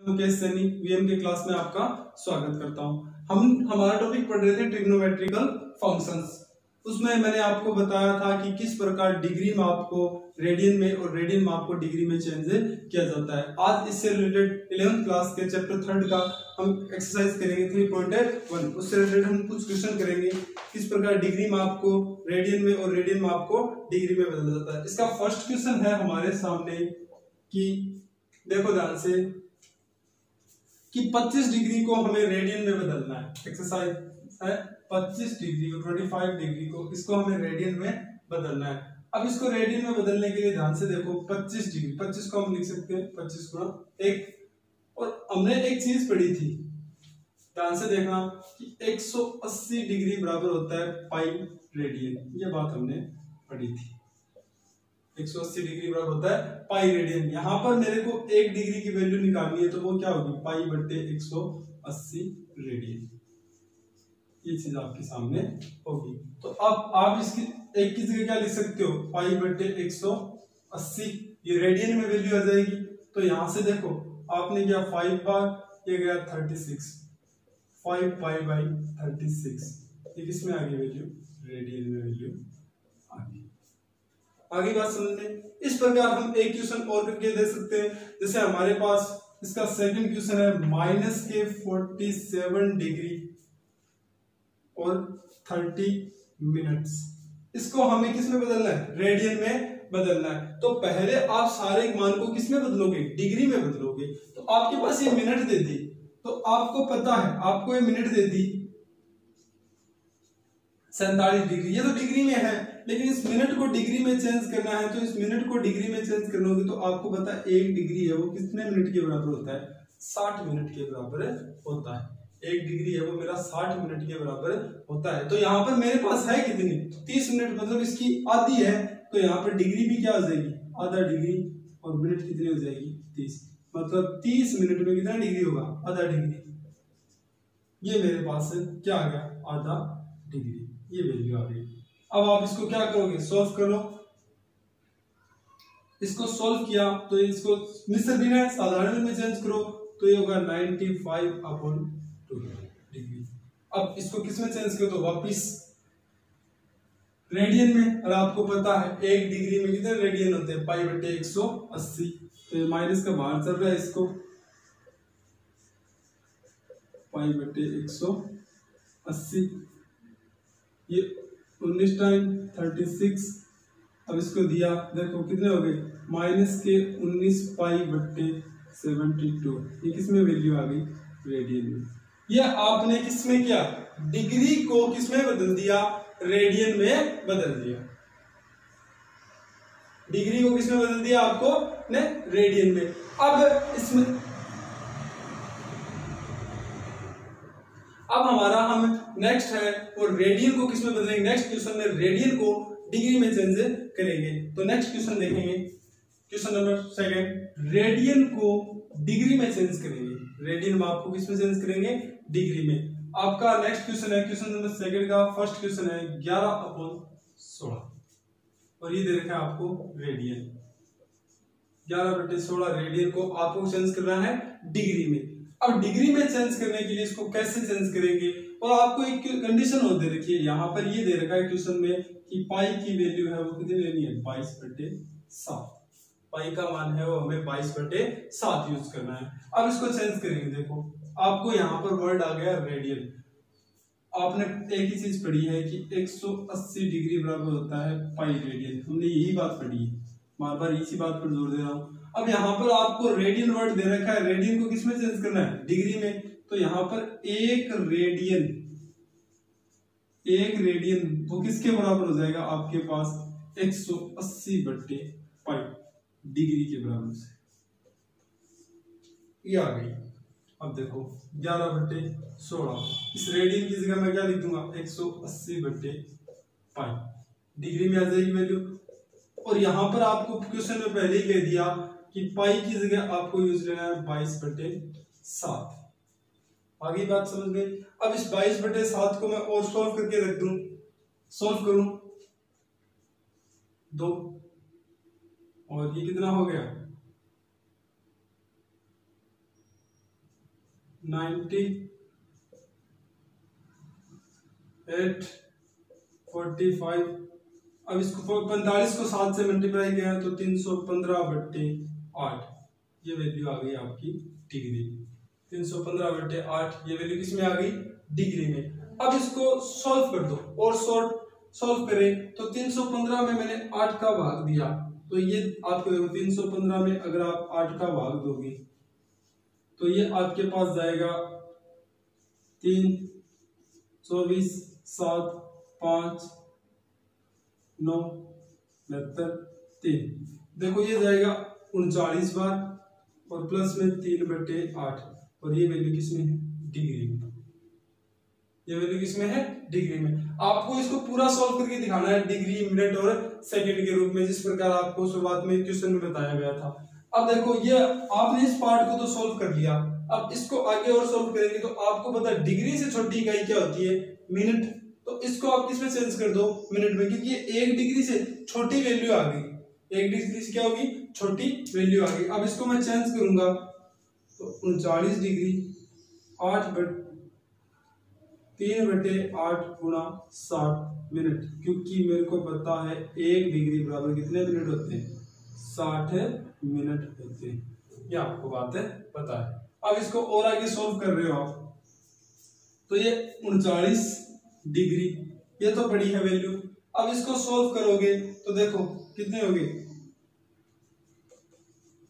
Mukesh Saini VM के class में आपका स्वागत करता हूं। हम हमारा टॉपिक पढ़ रहे थे ट्रिग्नोमेट्रिकल फंक्शंस। उसमें मैंने आपको बताया था कि किस प्रकार डिग्री माप को रेडियन में और रेडियन माप को डिग्री में चेंज किया जाता है। आज इससे रिलेटेड 11th क्लास के चैप्टर 3 का हम एक्सरसाइज करेंगे 3.1। उससे रिलेटेड हम कुछ क्वेश्चन करेंगे किस प्रकार डिग्री माप को रेडियन में और रेडियन माप को डिग्री में बदला जाता है। इसका फर्स्ट क्वेश्चन है हमारे सामने कि देखो ध्यान से कि 25 डिग्री को हमें रेडियन में बदलना है। एक्सरसाइज है 25 डिग्री को 25 डिग्री को इसको हमें रेडियन में बदलना है। अब इसको रेडियन में बदलने के लिए ध्यान से देखो 25 डिग्री 25 को हम लिख सकते हैं 25 गुणा 1। और हमने एक चीज पढ़ी थी, ध्यान से देखना कि 180 डिग्री बराबर होता है पाई रेडियन। ये बात हमने पढ़ी थी, 180 डिग्री बराबर होता है पाई रेडियन। यहाँ पर मेरे को 1 डिग्री की वैल्यू निकालनी है तो वो क्या होगी पाई बटे 180 रेडियन। ये चीज आपके सामने होगी। तो अब आप इसकी एक की जगह क्या लिख सकते हो पाई बटे 180, ये रेडियन में वैल्यू आ जाएगी। तो यहां से देखो आपने किया 5 बार, ये गया 36, 5 पाई बाई 36। ये किसमें आ गई वैल्यू रेडियन में वैल्यू आ गई। आगे बात समझ लें। इस प्रकार हम एक क्वेश्चन और करके दे सकते हैं। जैसे हमारे पास इसका सेकंड क्वेश्चन है -47 डिग्री और 30 मिनट्स। इसको हमें किस में बदलना है रेडियन में बदलना है। तो पहले आप सारे मान को किस में बदलोगे डिग्री में बदलोगे। तो आपके पास ये मिनट दे दी, तो आपको पता है आपको ये मिनट दे दी 47 डिग्री, ये तो डिग्री में है, लेकिन इस मिनट को डिग्री में चेंज करना है। तो इस मिनट को डिग्री में चेंज करना होगी तो आपको पता है 1 डिग्री है वो कितने मिनट के बराबर होता है 60 मिनट के बराबर होता है। 1 डिग्री है वो मेरा 60 मिनट के बराबर होता है। तो यहाँ पर मेरे पास है कितनी 30 मिनट, मतलब इसकी आधी है। तो यहाँ पर डिग्री भी क्या हो जाएगी आधा डिग्री, और मिनट कितनी हो जाएगी 30, मतलब 30 मिनट में कितना डिग्री होगा आधा डिग्री। ये मेरे पास क्या आ गया आधा डिग्री, ये वैल्यू आ गई। अब आप इसको क्या करोगे सॉल्व करो। इसको सॉल्व किया तो इसको मिश्र भिन्न है साधारण में चेंज करो तो ये होगा 95/2 डिग्री। अब इसको किस में चेंज करो तो वापिस रेडियन में। और आपको पता है 1 डिग्री में कितने रेडियन होते हैं पाई बटे 180। तो ये माइनस का बाहर चल रहा है, इसको पाई बटे 180, ये 19 टाइम 36। अब इसको दिया देखो कितने हो गए -19 पाई बटे 72। ये किसमें वैल्यू आ गई रेडियन में। ये आपने किसमें किया डिग्री को किसमें बदल दिया रेडियन में बदल दिया। डिग्री को किसमें बदल दिया आपको ने रेडियन में। अब इसमें अब हमारा हम नेक्स्ट है और रेडियन को किसमें बदलेंगे। नेक्स्ट क्वेश्चन में रेडियन को डिग्री में चेंज करेंगे। तो नेक्स्ट क्वेश्चन देखेंगे क्वेश्चन नंबर 2, रेडियन को डिग्री में चेंज करेंगे। रेडियन माप को किसमें चेंज करेंगे डिग्री में। आपका नेक्स्ट क्वेश्चन है क्वेश्चन नंबर 2 का फर्स्ट क्वेश्चन है 11/16 और ये दे रखा है आपको रेडियन। 11/16 रेडियन को आपको चेंज करना है डिग्री में। अब डिग्री में चेंज करने के लिए इसको कैसे चेंज करेंगे, और आपको एक कंडीशन और दे रखी है यहाँ पर, ये दे रखा है क्वेश्चन में कि पाई की वैल्यू है वो कितनी लेनी है 22/7। पाई का मान है वो हमें 22/7 यूज करना है। अब इसको चेंज करेंगे। देखो आपको यहाँ पर वर्ड आ गया रेडियन। आपने एक ही चीज पढ़ी है कि 180 डिग्री बराबर होता है पाई रेडियन, हमने यही बात पढ़ी है, बार बार इसी बात पर जोर दे रहा हूँ। अब यहाँ पर आपको रेडियन वर्ड दे रखा है, रेडियन को किसमें चेंज करना है डिग्री में। तो यहाँ पर एक रेडियन वो किसके बराबर हो जाएगा आपके पास 180/पाई डिग्री के बराबर से ये आ गई। अब देखो 11/16 इस रेडियन की जगह मैं क्या लिख दूंगा 180/पाई डिग्री में आ जाएगी वैल्यू। और यहां पर आपको क्वेश्चन में पहले ही कह दिया कि पाई की जगह आपको यूज लेना है 22/7। आगे बात समझ गई। अब इस 22/7 को मैं और सॉल्व करके रख दूं, सॉल्व करूं 2 और ये कितना हो गया 98 45। अब इसको 45 को 7 से मल्टीप्लाई किया तो 315/8 ये वैल्यू आ गई आपकी डिग्री। 315/8 ये वैल्यू किसमें आ गई? डिग्री में। अब इसको सॉल्व कर दो और सॉल्व करें तो 315 में मैंने 8 का भाग दिया तो ये आपको 315 में अगर आप 8 का भाग दोगे तो ये आपके पास जाएगा 3 24 7 5 9 3। देखो ये जाएगा 39 बार और प्लस में 3/8 और ये वैल्यू किसमें है? डिग्री में। ये वैल्यू किसमें है? डिग्री में। आपको इसको पूरा सॉल्व करके दिखाना है डिग्री, मिनट और सेकंड के रूप में, जिस प्रकार आपको शुरुआत में क्वेश्चन में बताया गया था। अब देखो ये आपने इस पार्ट को तो सॉल्व कर लिया, अब इसको आगे और सॉल्व करेंगे तो आपको पता है डिग्री से छोटी इकाई क्या होती है? मिनट। तो इसको आप किसमें चेंज कर दो? मिनट में, क्योंकि ये 1 डिग्री से छोटी वैल्यू आ गई। 1 डिग्री से क्या होगी? छोटी वैल्यू आ गई। अब इसको मैं चेंज करूंगा तो 39 डिग्री 3/8 गुणा 60 मिनट, क्योंकि मेरे को पता है 1 डिग्री बराबर कितने मिनट होते हैं? 60 मिनट होते हैं। ये आपको बात है पता है। अब इसको और आगे सॉल्व कर रहे हो आप तो ये 39 डिग्री ये तो बड़ी है वैल्यू। अब इसको सॉल्व करोगे तो देखो कितने होंगे?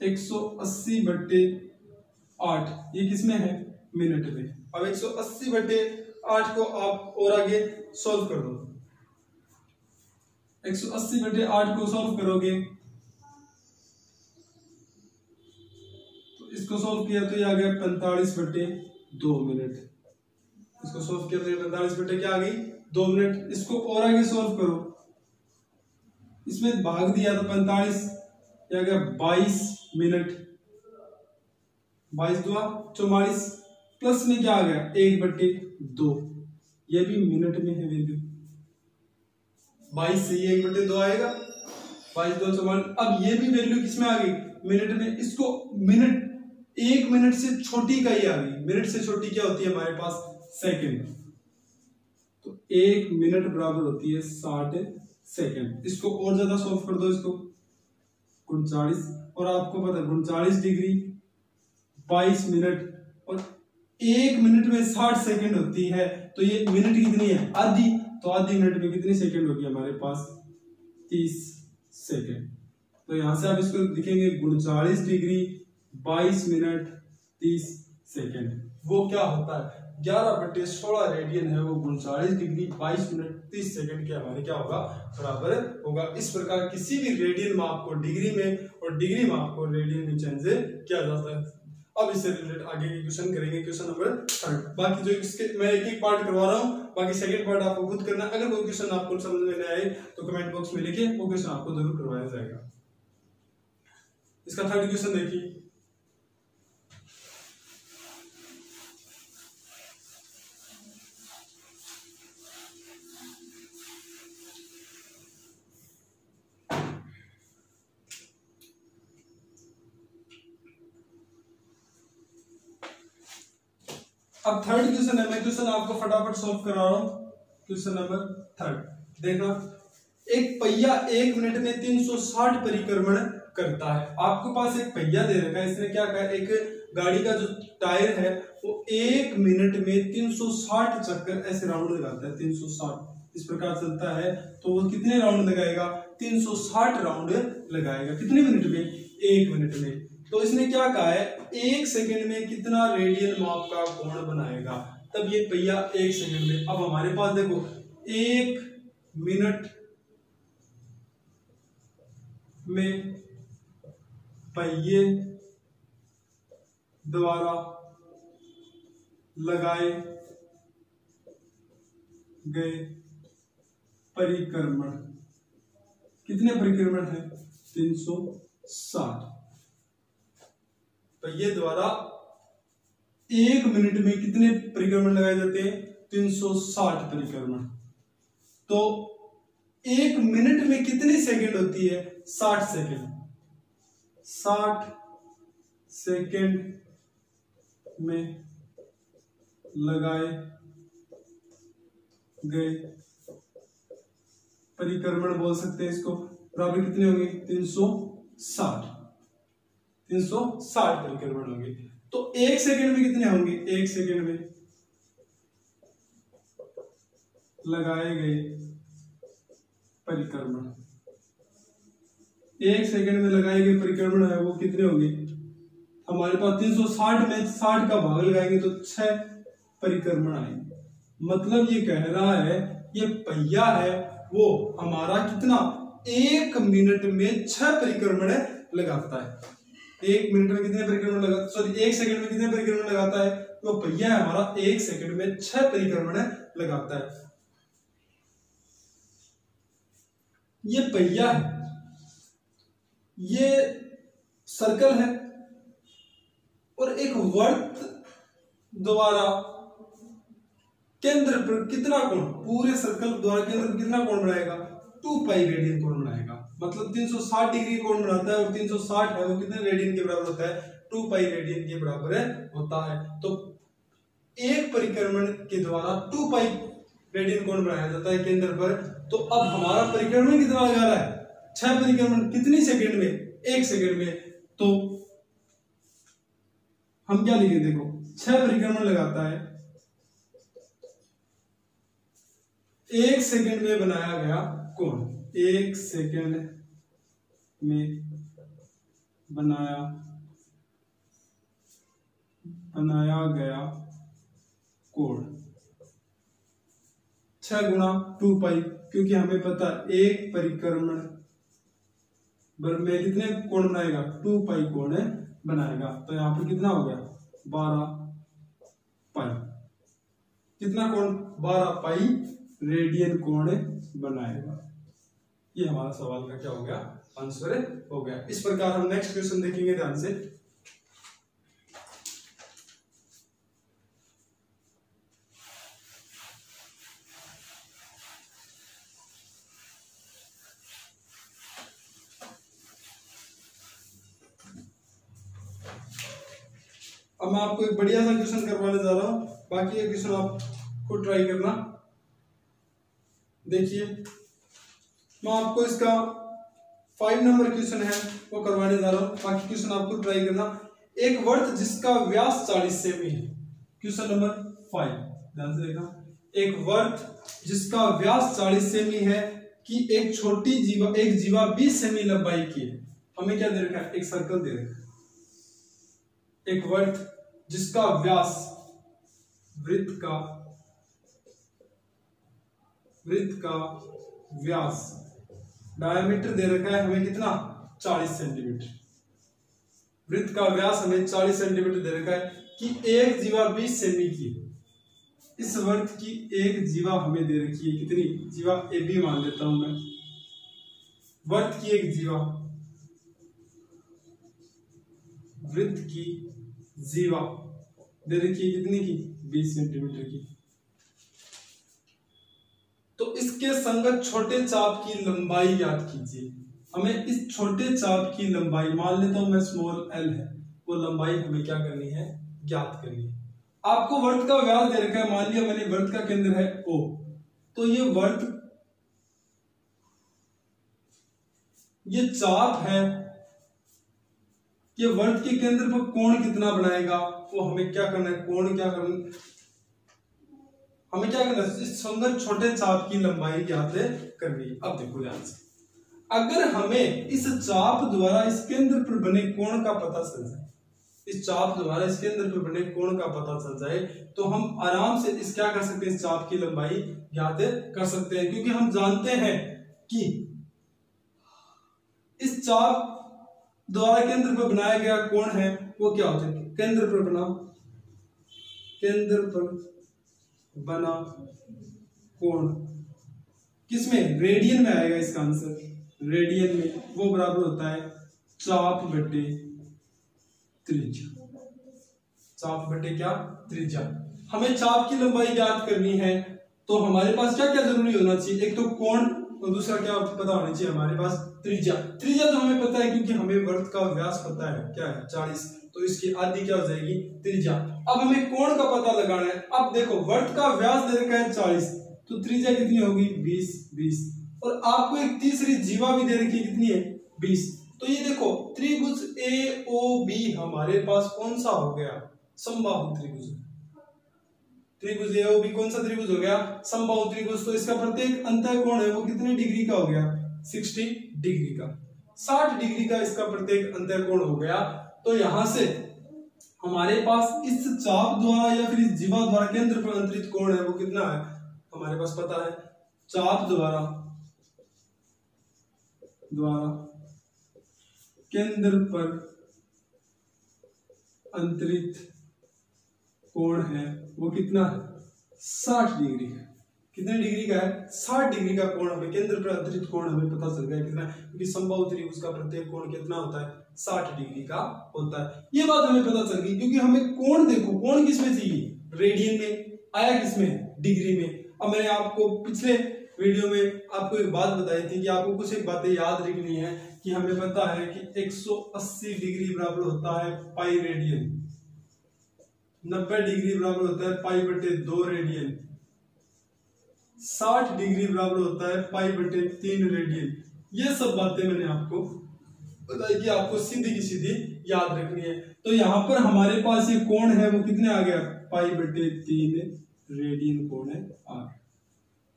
180/8 ये किसमें है? मिनट में। अब 180/8 को आप और आगे सॉल्व कर दो। 180/8 को सॉल्व करोगे तो इसको सॉल्व किया तो ये आ गया 45/2 मिनट। इसको सॉल्व किया तो ये 45 क्या आ गई? 2 मिनट। इसको और आगे सॉल्व करो, इसमें भाग दिया तो 45 ये आ गया 22 मिनट। 22 दूना 44 प्लस में क्या आ गया? 1/2 ये भी मिनट में है वैल्यू। 22 से ये 1/2 आएगा, 22 2 44। अब ये भी वैल्यू किसमें आ गई? मिनट में। इसको मिनट 1 मिनट से छोटी का ही आ गई। मिनट से छोटी क्या होती है हमारे पास? सेकंड। तो 1 मिनट बराबर होती है 60 सेकंड। इसको और ज्यादा सॉल्व कर दो, इसको 39 और आपको पता है 39 डिग्री 22 मिनट और 1 मिनट में 60 सेकंड होती है। तो ये मिनट कितनी है? आधी। तो आधी मिनट में कितनी सेकंड होगी हमारे पास? 30 सेकंड। तो यहां से आप इसको लिखेंगे 39 डिग्री 22 मिनट 30 सेकंड। वो क्या होता है? 11/16 रेडियन है वो 39 डिग्री 22 मिनट 30 सेकंड के हमारे क्या होगा? बराबर होगा। इस प्रकार किसी भी रेडियन माप को डिग्री में और डिग्री माप को रेडियन में चेंज किया जाता है। अब इससे रिलेटेड आगे के क्वेश्चन करेंगे, क्वेश्चन नंबर 3। बाकी जो इसके मैं एक एक पार्ट करवा रहा हूँ, बाकी सेकंड पार्ट आपको खुद करना है। अगर कोई क्वेश्चन आपको समझ में नहीं आए तो कमेंट बॉक्स में लिखिए, वो क्वेश्चन आपको जरूर करवाया जाएगा। इसका 3rd क्वेश्चन देखिए। अब 3rd क्वेश्चन है, मैं क्वेश्चन आपको फटाफट सॉल्व करा रहा हूं। क्वेश्चन नंबर 3 देखना। एक पहिया 1 मिनट में 360 परिक्रमण करता है। आपके पास एक पहिया दे रखा है, इसने क्या कहा? एक गाड़ी का जो टायर है वो 1 मिनट में 360 चक्कर ऐसे राउंड लगाता है। 360 इस प्रकार चलता है तो वो कितने राउंड लगाएगा? 360 राउंड लगाएगा। कितने मिनट में? 1 मिनट में। तो इसने क्या कहा है? 1 सेकंड में कितना रेडियन माप का कोण बनाएगा? तब ये पहिया 1 सेकंड में। अब हमारे पास देखो 1 मिनट में पहिए द्वारा लगाए गए परिक्रमण कितने परिक्रमण है? 360। पहिए द्वारा 1 मिनट में कितने परिक्रमण लगाए जाते हैं? 360 परिक्रमण। तो 1 मिनट में कितनी सेकंड होती है? 60 सेकंड। 60 सेकंड में लगाए गए परिक्रमण बोल सकते हैं इसको, बराबर कितने होंगे 360 परिक्रमण होंगे। तो 1 सेकंड में कितने होंगे, 1 सेकंड में लगाए गए परिक्रमण, 1 सेकंड में लगाए गए परिक्रमण है वो कितने होंगे हमारे पास 360 में 60 का भाग लगाएंगे तो 6 परिक्रमण आएंगे। मतलब ये कह रहा है ये पहिया है वो हमारा कितना 1 मिनट में 6 परिक्रमण लगाता है। 1 मिनट में कितने परिक्रमण लगाता, सॉरी 1 सेकंड में कितने परिक्रमण लगाता है, तो पहिया है हमारा 1 सेकंड में 6 परिक्रमण लगाता है। ये पहिया है, ये सर्कल है और एक वर्त द्वारा केंद्र पर कितना कोण, पूरे सर्कल द्वारा केंद्र पर कितना कोण बनाएगा 2 पाई रेडियन कोण बनाएगा। मतलब 360 डिग्री कोण बनाता है और 360 है वो कितने रेडियन के बराबर होता है 2 पाई रेडियन के बराबर होता है। तो एक परिक्रमण के द्वारा 2 पाई रेडियन कोण बनाया जाता है केंद्र पर। तो अब हमारा परिक्रमण कितना लगा रहा है 6 परिक्रमण, कितनी सेकंड में 1 सेकंड में। तो हम क्या लिखे देखो 6 परिक्रमण लगाता है, 1 सेकंड में बनाया गया कोण, 1 सेकंड में बनाया गया कोण 6 गुणा 2 पाई, क्योंकि हमें पता एक परिक्रमण में कितने कोण बनाएगा 2 पाई कोण बनाएगा। तो यहाँ पर कितना हो गया 12 पाई, कितना कोण 12 पाई रेडियन कोण बनाएगा। ये हमारा सवाल का क्या हो गया आंसर हो गया। इस प्रकार हम नेक्स्ट क्वेश्चन देखेंगे ध्यान से। अब मैं आपको एक बढ़िया सा क्वेश्चन करवाने जा रहा हूं, बाकी ये क्वेश्चन आप खुद ट्राई करना। देखिए मैं आपको इसका 5 नंबर क्वेश्चन है वो करवाने जा रहा हूं, बाकी क्वेश्चन आपको ट्राई करना। एक वर्त जिसका व्यास 40 सेमी है, क्वेश्चन नंबर 5 ध्यान से देखना। एक वर्त जिसका व्यास 40 सेमी है कि एक छोटी जीवा, एक जीवा 20 सेमी लंबाई की है। हमें क्या दे रखा है, एक सर्कल दे रखा है। एक वर्त जिसका व्यास, वृत्त का व्यास डायमीटर दे रखा है हमें कितना 40 सेंटीमीटर। वृत्त का व्यास हमें 40 सेंटीमीटर दे रखा है कि एक जीवा 20 सेमी की। इस वर्त की एक जीवा हमें दे रखी है, कितनी जीवा ए बी मान लेता हूं मैं। वर्त की एक जीवा, वृत्त की जीवा दे रखी है कितनी की 20 सेंटीमीटर की। तो इसके संगत छोटे चाप की लंबाई ज्ञात कीजिए। हमें इस छोटे चाप की लंबाई, मान लेता हूं मैं स्मॉल एल है, वो लंबाई हमें क्या करनी है ज्ञात करनी है। आपको वर्त का व्यास दे रखा है, मान लिया मैंने वर्त का केंद्र है O, तो ये वर्त, ये चाप है, ये वर्त के केंद्र पर कोण कितना बनाएगा वो हमें क्या करना है, कोण क्या करना, हमें क्या करना है इस संगत छोटे चाप की लंबाई ज्ञात करनी है। अब देखो ध्यान से, अगर हमें इस चाप द्वारा इस केंद्र पर बने कोण का पता चल जाए, इस चाप द्वारा इस केंद्र पर बने कोण का पता चल जाए, तो हम आराम से इस क्या कर सकते हैं, इस चाप की लंबाई ज्ञात कर सकते हैं। क्योंकि हम जानते हैं कि इस चाप द्वारा केंद्र पर बनाया गया कोण है वो क्या होता है, केंद्र पर बना कोण किसमें, रेडियन में आएगा इसका आंसर, रेडियन में, वो बराबर होता है चाप बटे त्रिज्या। चाप बटे क्या त्रिज्या। हमें चाप की लंबाई ज्ञात करनी है तो हमारे पास क्या क्या जरूरी होना चाहिए, एक तो कोण और दूसरा क्या पता होना चाहिए हमारे पास त्रिज्या। त्रिज्या तो हमें पता है क्योंकि हमें वर्त का व्यास पता है क्या है 40, तो इसकी आधी क्या हो जाएगी, त्रिज्या। अब हमें कोण का पता लगाना है। अब देखो वर्त का व्यास दे रखा है 40, तो त्रिज्या कितनी होगी 20, और आपको एक तीसरी जीवा भी दे रखी है, कितनी है 20। तो ये देखो त्रिभुज AOB हमारे पास कौन सा हो गया, समबाहु त्रिभुज। त्रिभुज AOB कौन सा त्रिभुज हो गया, समबाहु त्रिभुज। तो इसका प्रत्येक अंतः कोण है वो कितने डिग्री का हो गया, 60 डिग्री का। 60 डिग्री का इसका प्रत्येक अंतः कोण हो गया। तो यहां से हमारे पास इस चाप द्वारा या फिर इस जीवा द्वारा केंद्र पर अंतरित कोण है वो कितना है, हमारे पास पता है। चाप द्वारा केंद्र पर अंतरित कोण है वो कितना है, 60 डिग्री है। कितने डिग्री का है, 60 डिग्री का कोण हमें केंद्र पर अंतरित कोण हमें पता चल गया कितना, क्योंकि समबाहु त्रिभुज का प्रत्येक कोण कितना होता है, 60 डिग्री का होता है। ये बात हमें पता चल गई, क्योंकि हमें कोण देखो, कोण किसमें चाहिए, रेडियन में, आया किसमें, डिग्री में। अब मैंने आपको पिछले वीडियो में आपको एक बात बताई थी कि आपको कुछ एक बातें याद रखनी है, कि हमें पता है कि 180 डिग्री बराबर होता है पाई रेडियन, 90 डिग्री बराबर होता है पाई बटे 2 रेडियन, 60 डिग्री बराबर होता है पाई बटे 3 रेडियन। ये सब बातें मैंने आपको बताई कि आपको सीधी की सीधी याद रखनी है। तो यहाँ पर हमारे पास ये कोण है वो कितने आ गया, पाई बटे 3 रेडियन कोण है आ गया।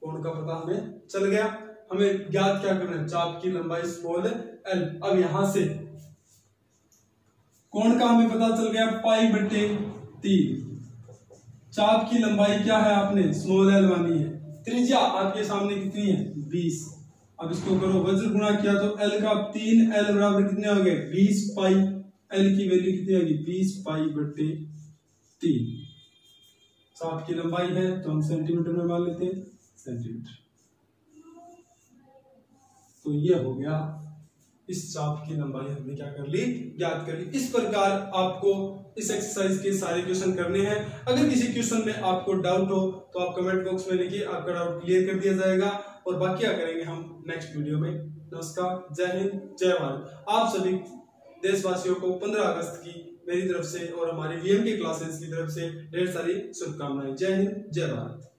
कोण का पता हमें चल गया। हमें ज्ञात क्या करना है, चाप की लंबाई स्मॉल l। अब यहां से कोण का हमें पता चल गया पाई बटे 3, चाप की लंबाई क्या है आपने स्मॉल l मानी है, त्रिज्या आपके सामने कितनी है 20। अब इसको करो वज्र गुणा किया तो l का 3l बराबर कितने हो गए 20 पाई, l की वैल्यू कितनी होगी 20 पाई बटे 3। चाप की लंबाई है तो हम सेंटीमीटर में मान लेते हैं, सेंटीमीटर। तो ये हो गया, इस चाप की लंबाई हमने क्या कर ली, ज्ञात कर ली। इस प्रकार आपको इस एक्सरसाइज के सारे क्वेश्चन करने हैं। अगर किसी क्वेश्चन में आपको डाउट हो तो आप कमेंट बॉक्स में लिखिए, आपका डाउट क्लियर कर दिया जाएगा और बाकी क्या करेंगे हम नेक्स्ट वीडियो में। नमस्कार, जय हिंद, जय भारत। आप सभी देशवासियों को 15 अगस्त की मेरी तरफ से और हमारी वीएम के क्लासेस की तरफ से ढेर सारी शुभकामनाएं। जय हिंद, जय भारत।